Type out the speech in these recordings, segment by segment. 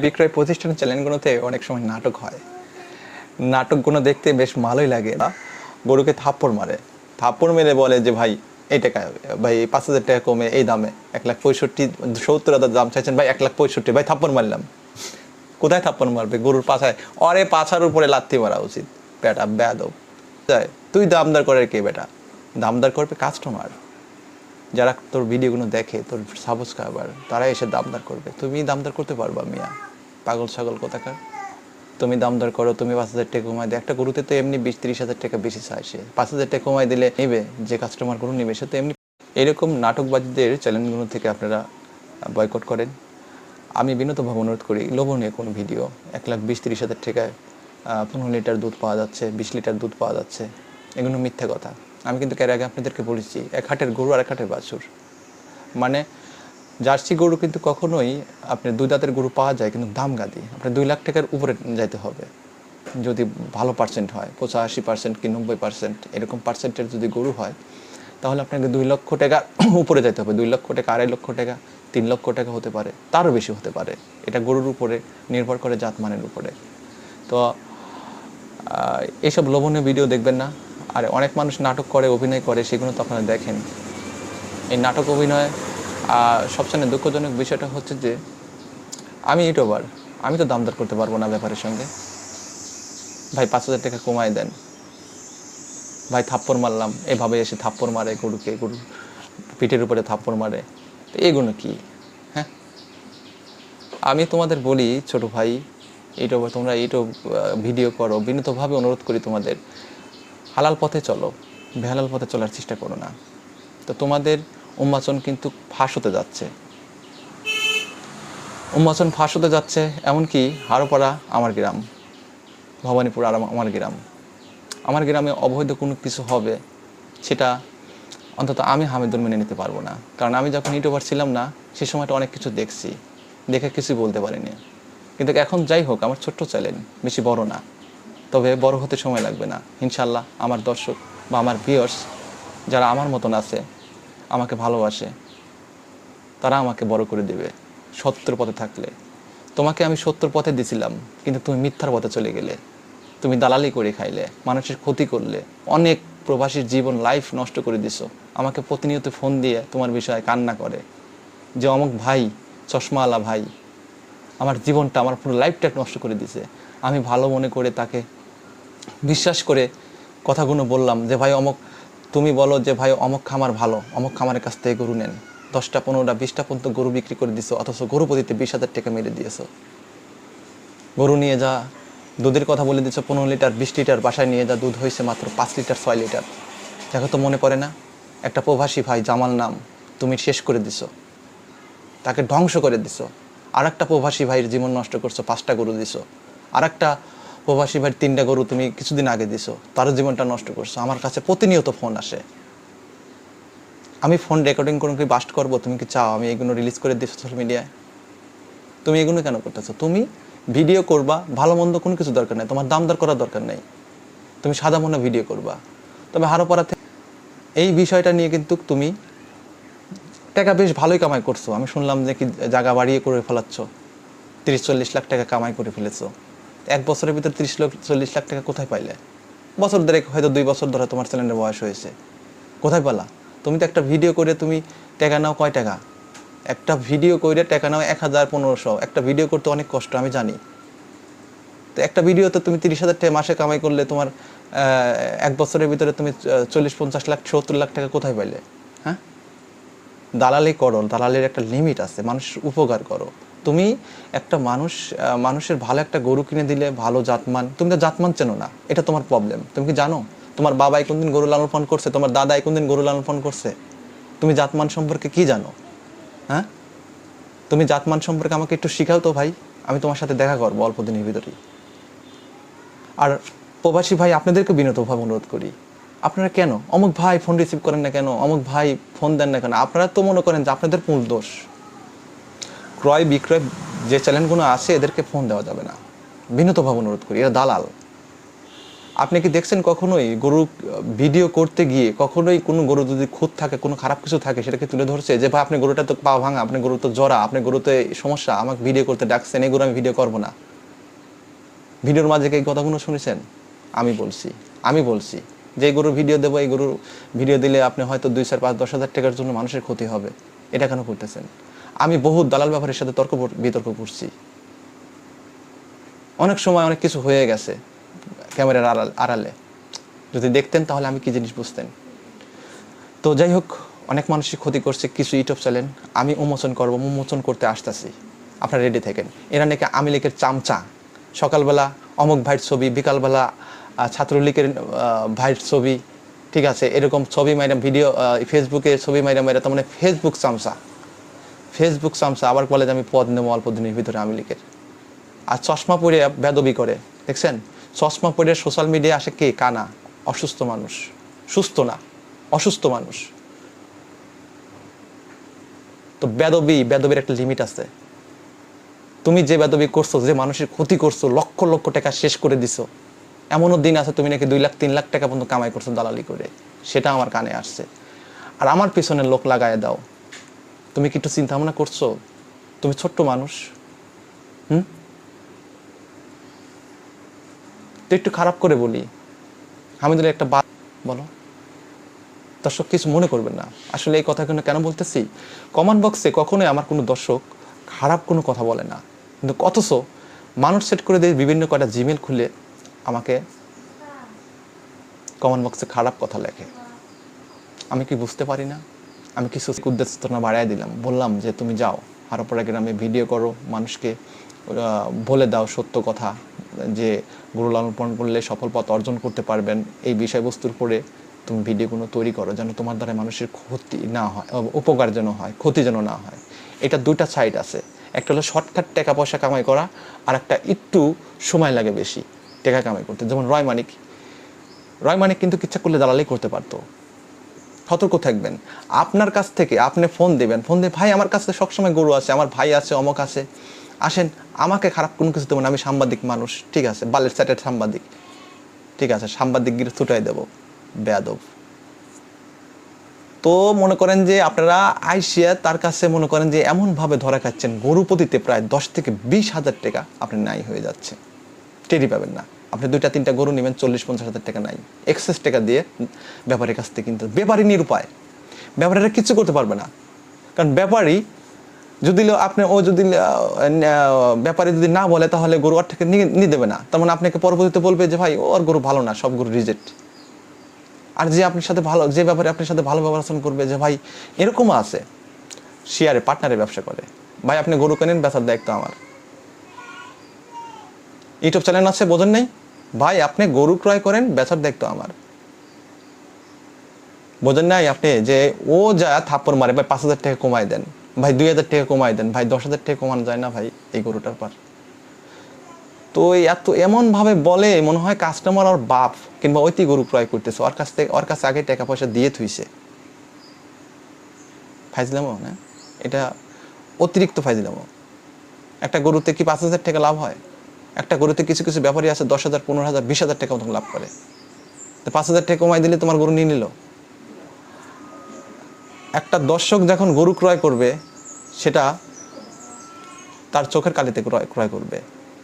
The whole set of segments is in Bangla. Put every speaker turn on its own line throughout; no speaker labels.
বিক্রয় প্রতিষ্ঠানের চ্যানেলগুলোতে অনেক সময় নাটক হয়। নাটকগুলো দেখতে বেশ ভালোই লাগে। গরুকে থাপ্পড় মারে, থাপ্পড় মেরে বলে যে ভাই এই টাকা, ভাই 5,000 টাকা কমে এই দামে 1,65,70,000 দাম চাইছেন ভাই, 1,65,000 ভাই থাপ্পড় মারলাম। কোথায় থাপ্পড় মারবে? গরুর পাছায়। অরে পাছার উপরে লাথি মারা উচিত। বেটা বেয়াদব। তুই দামদার করে কে বেটা? দামদার করবে কাস্টমার, যারা তোর ভিডিওগুলো দেখে, তোর সাবস্ক্রাইবার, তারা এসে দামদার করবে। তুমি দামদার করতে পারবা মিয়া? পাগল ছাগল কোথাকার। তুমি দামদার করো, তুমি 5,000 টাকা কমাই দিও। একটা গরুতে তো এমনি 20-30 হাজার টাকা বেশি চায়, সে 5,000 টাকা কমাই দিলে নেবে, যে কাস্টমার গরু নেবে সে তো এমনি। এরকম নাটকবাদীদের চ্যানেলগুলো থেকে আপনারা বয়কট করেন। আমি বিনীতভাবে অনুরোধ করি, লোভনীয় কোনো ভিডিও 1,20,30,000 টাকায় 15 লিটার দুধ পাওয়া যাচ্ছে, 20 লিটার দুধ পাওয়া যাচ্ছে, এগুলো মিথ্যা কথা। আমি কিন্তু এর আগে আপনাদেরকে বলেছি, এক হাটের গরু আর এক হাটের বাছুর। মানে জার্সি গরু কিন্তু কখনোই আপনি 2 দাঁতের গরু পাওয়া যায়, কিন্তু দাম গাদি আপনার 2 লাখ টাকার উপরে যাইতে হবে যদি ভালো পার্সেন্ট হয়। 85% কি 90% এরকম পার্সেন্টের যদি গরু হয়, তাহলে আপনাকে 2 লক্ষ টাকা উপরে যাইতে হবে। 2 লক্ষ টাকা, 2.5 লক্ষ টাকা, 3 লক্ষ টাকা হতে পারে, তারও বেশি হতে পারে। এটা গরুর উপরে নির্ভর করে, জাতমানের উপরে। তো এইসব লোভনীয় ভিডিও দেখবেন না। আর অনেক মানুষ নাটক করে, অভিনয় করে, সেগুলো তো আপনারা দেখেন। এই নাটক অভিনয় সবচেয়ে দুঃখজনক বিষয়টা হচ্ছে যে আমি ইউটিউবার, আমি তো দামদার করতে পারবো না ব্যাপারের সঙ্গে। ভাই 5,000 টাকা কমায় দেন, ভাই থাপ্পড় মারলাম, এভাবে এসে থাপ্পড় মারে গরুকে, গরুর পিঠের উপরে থাপ্পড় মারে। তো এগুলো কি? হ্যাঁ, আমি তোমাদের বলি ছোট ভাই, ইউটিউবার, তোমরা ইউটিউব ভিডিও করো, বিনীতভাবে অনুরোধ করি তোমাদের, হালাল পথে চলো, বেহালাল পথে চলার চেষ্টা করো না। তো তোমাদের উন্মোচন কিন্তু ফাঁস হতে যাচ্ছে, উন্মোচন ফাঁস হতে যাচ্ছে। এমনকি হারোপাড়া আমার গ্রাম, ভবানীপুর আর আমার গ্রাম, আমার গ্রামে অবৈধ কোনো কিছু হবে, সেটা অন্তত আমি হামিদুল মেনে নিতে পারবো না। কারণ আমি যখন ইউটিউবার ছিলাম না, সে সময়টা অনেক কিছু দেখছি, দেখে কিছুই বলতে পারিনি। কিন্তু এখন যাই হোক, আমার ছোট্ট চ্যানেল, বেশি বড় না, তবে বড় হতে সময় লাগবে না ইনশাল্লাহ। আমার দর্শক বা আমার ভিউয়ার্স যারা আমার মতন আছে, আমাকে ভালোবাসে, তারা আমাকে বড় করে দেবে সত্যের পথে থাকলে। তোমাকে আমি সত্যের পথে দিছিলাম, কিন্তু তুমি মিথ্যার পথে চলে গেলে, তুমি দালালি করে খাইলে, মানুষের ক্ষতি করলে, অনেক প্রবাসীর জীবন লাইফ নষ্ট করে দিছো। আমাকে প্রতিনিয়ত ফোন দিয়ে তোমার বিষয়ে কান্না করে যে অমুক ভাই, চশমাওয়ালা ভাই আমার জীবনটা, আমার পুরো লাইফটা নষ্ট করে দিছে। আমি ভালো মনে করে তাকে বিশ্বাস করে কথাগুলো বললাম যে ভাই অমুক, তুমি বলো যে ভাই অমুক খামার ভালো, অমুক খামারের কাছ থেকে গরু নেন। 10টা 15টা 20টা পর্যন্ত গরু বিক্রি করে দিছো, অথচ গরু প্রতিতে 20,000 টাকা মেরে দিয়েছো। গরু নিয়ে যা, দুধের কথা বলে দিচ্ছ 15 লিটার 20 লিটার, বাসায় নিয়ে যা, দুধ হয়েছে মাত্র 5 লিটার 6 লিটার। দেখো তো মনে পড়ে না? একটা প্রবাসী ভাই, জামাল নাম, তুমি শেষ করে দিছো, তাকে ধ্বংস করে দিছো। আর একটা প্রবাসী ভাইয়ের জীবন নষ্ট করছো, 5টা গরু দিছো। আর একটা প্রবাসী ভাইয়ের 3টা গরু তুমি কিছুদিন আগে দিছো, তারও জীবনটা নষ্ট করছো। আমার কাছে প্রতিনিয়ত ফোন আসে, আমি ফোন রেকর্ডিং করে কি বাস্ট করবো? তুমি কি চাও আমি এগুলো রিলিজ করে দিই সোশ্যাল মিডিয়ায়? তুমি এগুলো কেন করতেছো? তুমি ভিডিও করবা, ভালো মন্দ কোনো কিছু দরকার নেই, তোমার দাম দর করার দরকার নেই, তুমি সাদা মনে ভিডিও করবা। তবে হারোপাড়া থেকে এই বিষয়টা নিয়ে কিন্তু তুমি টাকা বেশ ভালোই কামাই করছো। আমি শুনলাম যে কি জায়গা বাড়িয়ে করে ফেলাচ্ছ, 30-40 লাখ টাকা কামাই করে ফেলেছো। 1 বছরের ভিতর 30-40 লাখ টাকা কোথায় পাইলে? বছর ধরে, হয়তো 2 বছর ধরে তোমার চ্যানেলের বয়স হয়েছে, কোথায় পালা? তুমি তো একটা ভিডিও করে তুমি টাকা নাও কয় টাকা? একটা ভিডিও করে টাকা নাও 1,000-1,500। একটা ভিডিও করতে অনেক কষ্ট, আমি জানি। তো একটা ভিডিওতে তুমি 30,000 টাকা মাসে কামাই করলে, তোমার 1 বছরের ভিতরে তুমি 40-50 লাখ 70 লাখ টাকা কোথায় পাইলে? হ্যাঁ, দালালি করো, দালালির একটা লিমিট আছে, মানুষের উপকার করো। তুমি একটা মানুষের ভালো একটা গরু কিনে দিলে, ভালো জাতমান, তুমি তো জাতমান চেনো না, এটা তোমার প্রবলেম। তুমি কি জানো তোমার বাবাই কোনদিন গরু লালন পালন করছে? তোমার দাদাই কোনদিন গরু লালন পালন করছে? তুমি জাতমান সম্পর্কে কি জানো? হ্যাঁ, তুমি জাতমান সম্পর্কে আমাকে একটু শিখাও তো ভাই, আমি তোমার সাথে দেখা করবো অল্প দিনের ভিতরেই। আর প্রবাসী ভাই, আপনাদেরকে বিনীতভাবে অনুরোধ করি, আপনারা কেন অমুক ভাই ফোন রিসিভ করেন না কেন, অমুক ভাই ফোন দেন না কেন? আপনারা তো মনে করেন যে আপনাদের মূল দোষ। ক্রয় বিক্রয় যে চ্যানেলগুলো আছে, এদেরকে ফোন দেওয়া যাবে না, বিনীতভাবে অনুরোধ করি, এরা দালাল। আপনি কি দেখছেন কখনোই গরু ভিডিও করতে গিয়ে কখনোই কোনো গরু যদি খুঁত থাকে, কোনো খারাপ কিছু থাকে, সেটাকে তুলে ধরছে যে ভাই আপনি গরুটা তো পা ভাঙা, আপনি গরু তো জরা, আপনি গরুতে সমস্যা, আমাকে ভিডিও করতে ডাকছেন, এই গরু আমি ভিডিও করবো না? ভিডিওর মাঝে এই কথাগুলো শুনেছেন? আমি বলছি যে এই গরুর ভিডিও দেবো, এই গরুর ভিডিও দিলে আপনি হয়তো 2, 4, 5, 10,000 টাকার জন্য মানুষের ক্ষতি হবে, এটা কেন করতেছেন? আমি বহুত দালাল ব্যাপারের সাথে বিতর্ক করছি, অনেক সময় অনেক কিছু হয়ে গেছে ক্যামেরার আড়ালে, যদি দেখতেন তাহলে আমি কি জিনিস বুঝতেন। তো যাই হোক, অনেক মানুষই ক্ষতি করছে কিছু ইউটিউব চ্যানেল, আমি উন্মোচন করতে আসতেছি, আপনারা রেডি থাকেন। এরা নাকি আওয়ামী লীগের চামচা, সকালবেলা অমুক ভাইয়ের ছবি, বিকালবেলা ছাত্রলীগের ভাইয়ের ছবি, ঠিক আছে, এরকম ছবি মাইরাম ভিডিও ফেসবুকে ছবি মাইরাম তার মানে ফেসবুক চামচা, আবার বলে যে আমি পদ নেবো অল্প দিনের ভিতরে আওয়ামী লীগের। আর চশমা পরে বেদবি করে, দেখছেন? চশমা পরে সোশ্যাল মিডিয়া আসে কে? কানা, অসুস্থ মানুষ, সুস্থ না, অসুস্থ মানুষ। তো বেদবির একটা লিমিট আছে। তুমি যে বেদবি করছো, যে মানুষের ক্ষতি করছো, লক্ষ লক্ষ টাকা শেষ করে দিছো, এমনও দিন আছে তুমি নাকি 2 লাখ 3 লাখ টাকা পর্যন্ত কামাই করছো দালালি করে, সেটা আমার কানে আসছে। আর আমার পিছনে লোক লাগায় দাও, তুমি কি একটু চিন্তা ভাবনা করছো? তুমি ছোট্ট মানুষ, তো একটু খারাপ করে বলি, হামিদুল্লাহ একটা বলো। দর্শক কিছু মনে করবেন না, আসলে এই কথাগুলো কেন বলতেছি, কমেন্ট বক্সে কখনোই আমার কোনো দর্শক খারাপ কোনো কথা বলে না, কিন্তু অথচ মানুষ সেট করে দিয়ে বিভিন্ন কয়টা জিমেল খুলে আমাকে কমেন্ট বক্সে খারাপ কথা লেখে। আমি কি বুঝতে পারি না? আমি কিছু উদ্দেশ্যনা বাড়াই দিলাম, বললাম যে তুমি যাও হারোপাড়া গ্রামে ভিডিও করো, মানুষকে বলে দাও সত্য কথা, যে গরু লালন পালন করলে সফল পথ অর্জন করতে পারবেন, এই বিষয়বস্তুর পরে তুমি ভিডিওগুলো তৈরি করো, যেন তোমার দ্বারা মানুষের ক্ষতি না হয়, উপকার যেন হয়, ক্ষতি যেন না হয়। এটা 2টা সাইড আছে, একটা হলো শর্টকাট টাকা পয়সা কামাই করা, আর একটা একটু সময় লাগে বেশি টাকা কামাই করতে। যেমন রয় মানিক কিন্তু ইচ্ছা করলে দালালি করতে পারতো। সতর্ক থাকবেন। আপনার কাছ থেকে আপনি ফোন দেবেন, ফোন দিয়ে ভাই আমার কাছে সবসময় গরু আছে, আমার ভাই আছে, অমক আছে, আসেন, আমাকে খারাপ কোনো কিছু দেবেন, আমি সাংবাদিক মানুষ, ঠিক আছে, বালের চ্যাটের সাংবাদিক, ঠিক আছে, সাংবাদিক গিয়ে ছুটাই দেবো, বেয়াদব। তো মনে করেন যে আপনারা আইসিয়া তার কাছে মনে করেন যে এমনভাবে ধরা খাচ্ছেন, গরু প্রতিতে প্রায় 10 থেকে 20,000 টাকা আপনি নাই হয়ে যাচ্ছে, টেরি পাবেন না। আপনি 2-3টা গরু নেবেন, 40-50,000 টাকা নাই, এক্সেস টাকা দিয়ে ব্যাপারীর কাছ থেকে কিনতে। ব্যাপারী নিরুপায়, ব্যাপারীরা কিচ্ছু করতে পারবে না, কারণ ব্যাপারী যদি আপনি ব্যাপারী যদি না বলে তাহলে গরু আর থেকে নিয়ে দেবে না, তার মানে আপনাকে পরবর্তীতে বলবে যে ভাই ওর গরু ভালো না, সব গরু রিজেক্ট। আর যে আপনার সাথে ভালো, যে ব্যাপারে আপনার সাথে ভালো ব্যবহার করবে, যে ভাই এরকমও আছে শেয়ারে পার্টনারে ব্যবসা করে, ভাই আপনি গরু কেনেন, বেচার দায়িত্ব আমার। ইউটিউব চ্যানেল আছে, বোঝেন নেই? ভাই আপনি গরু ক্রয় করেন, বেচার দায়িত্ব আমার। বোঝেন নাই আপনি যে ও যা থাপ্পড় মারে, ভাই 5,000 টাকা কমাই দেন, ভাই 2,000 টাকা কমাই দেন, ভাই 10,000 টাকা কমানো যায় না ভাই এই গরুটার পার? তো এমনভাবে বলে মনে হয় কাস্টমার আর বাপ কিংবা ওইটি গরু ক্রয় করতেছে, ওর কাছে আগে টাকা পয়সা দিয়ে থুইছে। ফাইজলামো না, এটা অতিরিক্ত ফাইজলামো। একটা গরুতে কি 5,000 টাকা লাভ হয়? একটা গরুতে কিছু কিছু ব্যাপারী আছে 10,000, 15,000, 20,000 টাকা মতো লাভ করে। তো 5,000 টাকা কমাই দিলে তোমার গরু নিয়ে নিল। একটা দর্শক যখন গরু ক্রয় করবে, সেটা তার চোখের কালিতে ক্রয় করবে,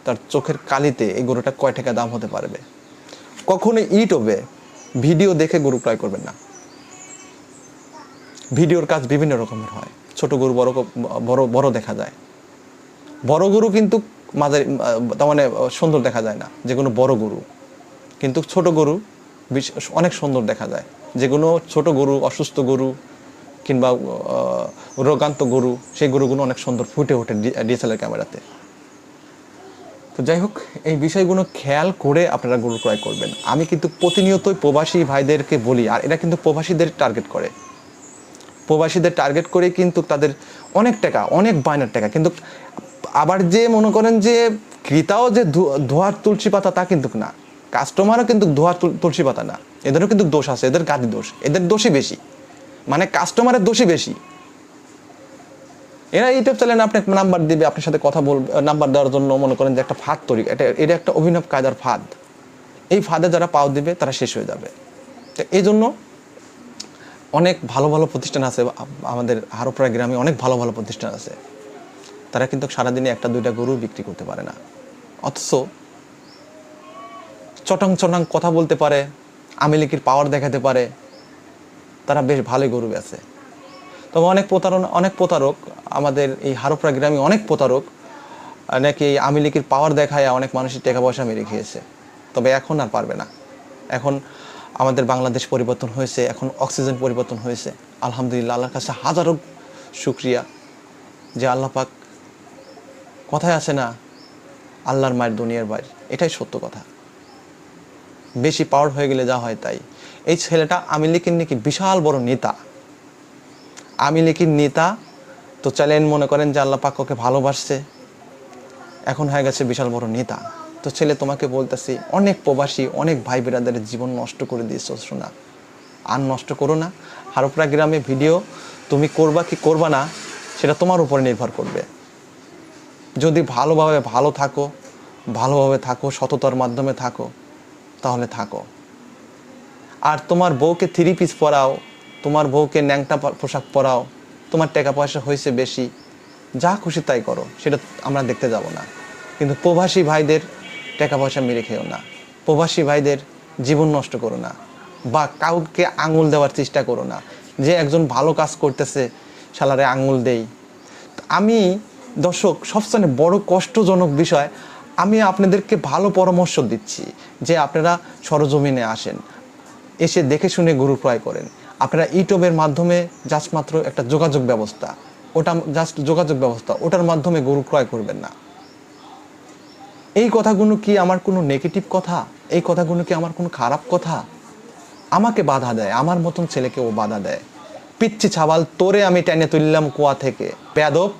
তার চোখের কালিতে এই গরুটা কয় টাকা দাম হতে পারবে। কখনো ইউটিউবে ভিডিও দেখে গরু ক্রয় করবেন না। ভিডিওর কাজ বিভিন্ন রকমের হয়, ছোট গরু বড় দেখা যায়। বড় গরু কিন্তু মাঝারি, তার মানে সুন্দর দেখা যায় না যেগুলো বড় গরু, কিন্তু ছোট গরু অনেক সুন্দর দেখা যায়। যেগুলো ছোট গরু, অসুস্থ গরু কিংবা রোগান্ত গরু, সেই গরুগুলো অনেক সুন্দর ফুটে ওঠে ডিএসএলআর ক্যামেরাতে। তো যাই হোক, এই বিষয়গুলো খেয়াল করে আপনারা গরু ক্রয় করবেন। আমি কিন্তু প্রতিনিয়তই প্রবাসী ভাইদেরকে বলি, আর এরা কিন্তু প্রবাসীদের টার্গেট করে, প্রবাসীদের টার্গেট করে কিন্তু তাদের অনেক টাকা, অনেক বায়নার টাকা। কিন্তু আবার যে মনে করেন যে ক্রেতাও যে ধোয়ার তুলসী পাতা, তা কিন্তু না, কাস্টমারও কিন্তু ধোয়ার তুলসী পাতা না, এদেরও কিন্তু দোষ আছে, এদের গাদি দোষ, এদের দোষই বেশি, মানে কাস্টমারের দোষই বেশি। এরা ইউটিউব চ্যানেলে আপনাকে নাম্বার দিবে, আপনার সাথে কথা বলবে, নাম্বার দেওয়ার জন্য মনে করেন যে একটা ফাঁদ তৈরি, এটা একটা অভিনব কায়দার ফাঁদ। এই ফাঁদে যারা পাও দিবে তারা শেষ হয়ে যাবে। তো এই জন্য অনেক ভালো ভালো প্রতিষ্ঠান আছে, আমাদের হারোপাড়া গ্রামে অনেক ভালো ভালো প্রতিষ্ঠান আছে, তারা কিন্তু সারাদিনে একটা দুইটা গরু বিক্রি করতে পারে না, অথচ চটাং চটাং কথা বলতে পারে, আওয়ামী লীগের পাওয়ার দেখাতে পারে, তারা বেশ ভালোই গরু বেচে। তবে অনেক প্রতারক আমাদের এই হারোপাড়া গ্রামে, অনেক প্রতারক নাকি আওয়ামী লীগের পাওয়ার দেখায় অনেক মানুষের টাকা পয়সা মেরে খেয়েছে। তবে এখন আর পারবে না, এখন আমাদের বাংলাদেশ পরিবর্তন হয়েছে, এখন অক্সিজেন পরিবর্তন হয়েছে, আলহামদুলিল্লাহ। আল্লাহর কাছে হাজারো শুকরিয়া যে আল্লাহ পাক, কথায় আছে না, আল্লাহর মায়ের দুনিয়ার বাইর, এটাই সত্য কথা। বেশি পাওয়ার হয়ে গেলে যা হয় তাই। এই ছেলেটা আওয়ামী লীগের নাকি বিশাল বড় নেতা, আওয়ামী লীগের নেতা, তো চ্যালেন মনে করেন যে আল্লাহ পাক ওকে ভালোবাসছে, এখন হয়ে গেছে বিশাল বড় নেতা। তো ছেলে, তোমাকে বলতেছি, অনেক প্রবাসী, অনেক ভাই বেরাদারের জীবন নষ্ট করে দিয়েছ, শোনা, আর নষ্ট করো না। হারোপাড়া গ্রামে ভিডিও তুমি করবা কি করবা না সেটা তোমার উপরে নির্ভর করবে। যদি ভালোভাবে থাকো, সততার মাধ্যমে থাকো, তাহলে থাকো। আর তোমার বউকে 3 পিস পরাও, তোমার বউকে ন্যাংটা পোশাক পরাও, তোমার টাকা পয়সা হয়েছে বেশি, যা খুশি তাই করো, সেটা আমরা দেখতে যাব না। কিন্তু প্রবাসী ভাইদের টাকা পয়সা মেরে খেও না, প্রবাসী ভাইদের জীবন নষ্ট করো না, বা কাউকে আঙুল দেওয়ার চেষ্টা করো না যে একজন ভালো কাজ করতেছে শালারে আঙুল দেই। আমি দর্শক, সবচেয়ে বড় কষ্টজনক বিষয়, আমি আপনাদেরকে ভালো পরামর্শ দিচ্ছি যে আপনারা সরজমিনে আসেন, এসে দেখে শুনে গরু ক্রয় করেন। আপনারা ইউটিউবের মাধ্যমে জাস্ট মাত্র একটা যোগাযোগ ব্যবস্থা, ওটার মাধ্যমে গরু ক্রয় করবেন না। এই কথাগুলো কি আমার কোনো নেগেটিভ কথা? এই কথাগুলো কি আমার কোনো খারাপ কথা? আমাকে বাধা দেয়, আমার মতন ছেলেকে ও বাধা দেয়। পিচ্ছি ছাবাল, তোরে আমি টেনে তুললাম কুয়া থেকে, বেয়াদব,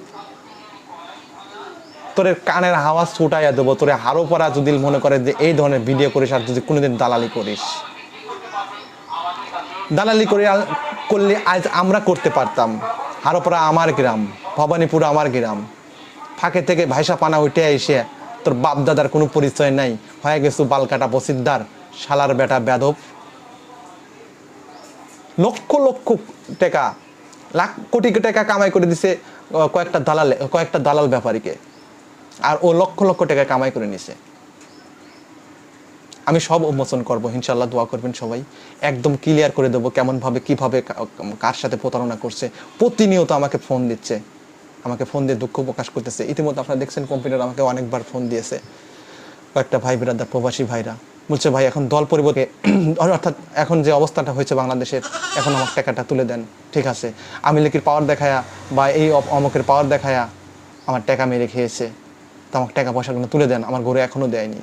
তোরে কানের হাওয়া ছুটাইয়া দেবো। তোরে হারোপাড়া যদি মনে করে যে এই ধরনের ভিডিও করিস, আর যদি কোনোদিন দালালি করলে আজ আমরা করতে পারতাম। হারোপাড়া আমার গ্রাম, ভবানীপুর আমার গ্রাম, ফাঁকে থেকে ভাইসা পানা উঠে এসে তোর বাপ দাদার কোনো পরিচয় নাই, হয়ে গেছু বালকাটা বসিদ্দার, শালার বেটা বেদব। লক্ষ লক্ষ টাকা, লাখ কোটি টাকা কামাই করে দিছে কয়েকটা দালাল ব্যাপারীকে, আর ও লক্ষ লক্ষ টাকা কামাই করে নিছে। আমি সব উন্মোচন করবো ইনশাল্লাহ, দোয়া করবেন সবাই। একদম ক্লিয়ার করে দেবো কেমনভাবে, কিভাবে, কার সাথে প্রতারণা করছে। প্রতিনিয়ত আমাকে ফোন দিচ্ছে, আমাকে ফোন দিয়ে দুঃখ প্রকাশ করতেছে। ইতিমধ্যে আপনারা দেখছেন, কম্পিউটার আমাকে অনেকবার ফোন দিয়েছে কয়েকটা ভাই বেরাদার, প্রবাসী ভাইরা বলছে, ভাই এখন দল পরিবর্তন, অর্থাৎ এখন যে অবস্থাটা হয়েছে বাংলাদেশের, এখন আমার টাকাটা তুলে দেন। ঠিক আছে, আওয়ামী লীগের পাওয়ার দেখায়া বা এই অমকের পাওয়ার দেখায়া আমার টাকা মেরে খেয়েছে, তো আমার টাকা পয়সাগুলো তুলে দেন। আমার গরু এখনও দেয়নি,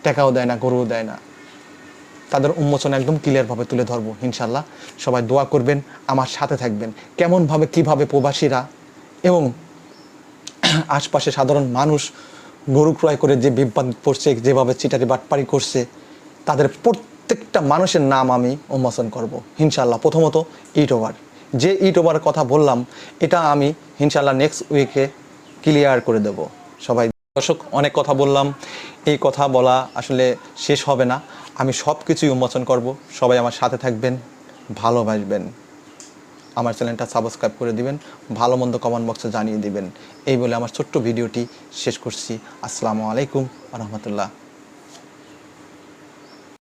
টাকাও দেয় না, গরুও দেয় না। তাদের উন্মোচন একদম ক্লিয়ারভাবে তুলে ধরবো ইনশাল্লাহ। সবাই দোয়া করবেন, আমার সাথে থাকবেন। কেমনভাবে, কিভাবে প্রবাসীরা এবং আশপাশে সাধারণ মানুষ গরু ক্রয় করে যে বিভ্রাট পড়ছে, যেভাবে চিটারি বাটপাড়ি করছে, তাদের প্রত্যেকটা মানুষের নাম আমি উন্মোচন করব ইনশাল্লাহ। প্রথমত যে ইউটিউবার কথা বললাম, এটা আমি ইনশাল্লাহ নেক্সট উইকে ক্লিয়ার করে দেব। সবাই দর্শক, অনেক কথা বললাম, এই কথা বলা আসলে শেষ হবে না। আমি সব কিছুই উন্মোচন করব। সবাই আমার সাথে থাকবেন, ভালোবাসবেন, আমার চ্যানেলটা সাবস্ক্রাইব করে দিবেন, ভালো মন্দ কমেন্ট বক্সে জানিয়ে দিবেন। এই বলে আমার ছোট্ট ভিডিওটি শেষ করছি। আসসালামু আলাইকুম ওয়া রাহমাতুল্লাহ।